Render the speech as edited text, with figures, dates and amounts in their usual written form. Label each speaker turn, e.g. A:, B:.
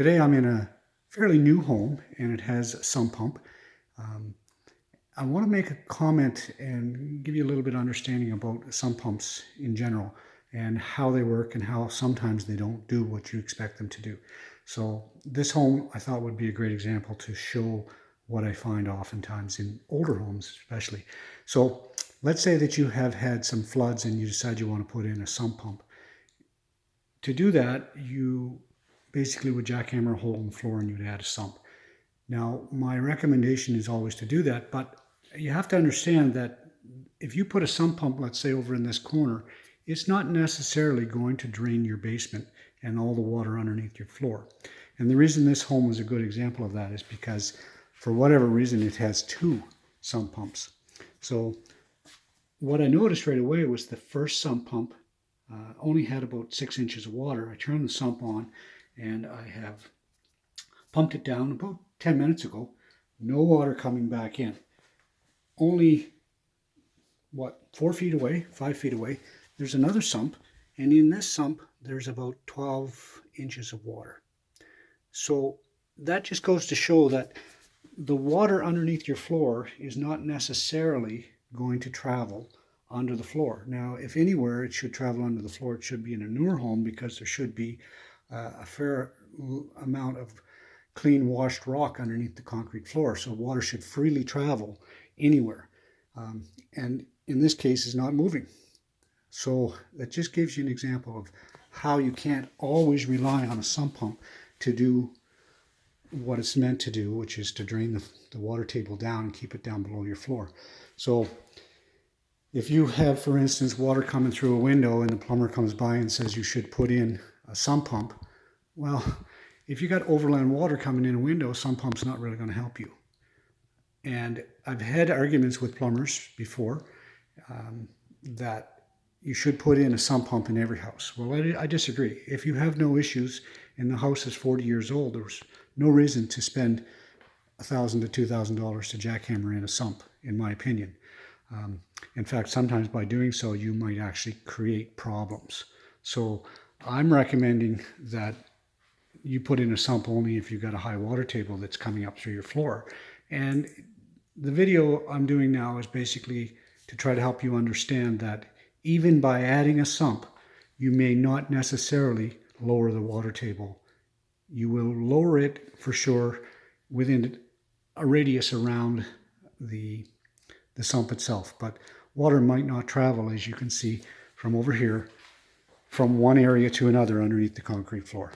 A: Today I'm in a fairly new home and it has a sump pump. I want to make a comment and give you a little bit of understanding about sump pumps in general and how they work and how sometimes they don't do what you expect them to do. So this home I thought would be a great example to show what I find oftentimes in older homes especially. So let's say that you have had some floods and you decide you want to put in a sump pump. To do that, you basically would jackhammer a hole in the floor and you'd add a sump. Now, my recommendation is always to do that, but you have to understand that if you put a sump pump, let's say over in this corner, it's not necessarily going to drain your basement and all the water underneath your floor. And the reason this home is a good example of that is because for whatever reason it has two sump pumps. So what I noticed right away was the first sump pump only had about 6 inches of water. I turned the sump on and I have pumped it down about 10 minutes ago. No water coming back in. Only, 4 feet away, 5 feet away, there's another sump. And in this sump, there's about 12 inches of water. So that just goes to show that the water underneath your floor is not necessarily going to travel under the floor. Now, if anywhere it should travel under the floor, it should be in a newer home because there should be a fair amount of clean washed rock underneath the concrete floor. So water should freely travel anywhere. And in this case, it's not moving. So that just gives you an example of how you can't always rely on a sump pump to do what it's meant to do, which is to drain the water table down and keep it down below your floor. So if you have, for instance, water coming through a window and the plumber comes by and says you should put in a sump pump, well, if you got overland water coming in a window, a sump pump's not really going to help you. And I've had arguments with plumbers before that you should put in a sump pump in every house. Well, I disagree. If you have no issues and the house is 40 years old, there's no reason to spend $1,000 to $2,000 to jackhammer in a sump, in my opinion. In fact, sometimes by doing so, you might actually create problems. So I'm recommending that you put in a sump only if you've got a high water table that's coming up through your floor. And the video I'm doing now is basically to try to help you understand that even by adding a sump, you may not necessarily lower the water table. You will lower it for sure within a radius around the sump itself, but water might not travel, as you can see from over here, from one area to another underneath the concrete floor.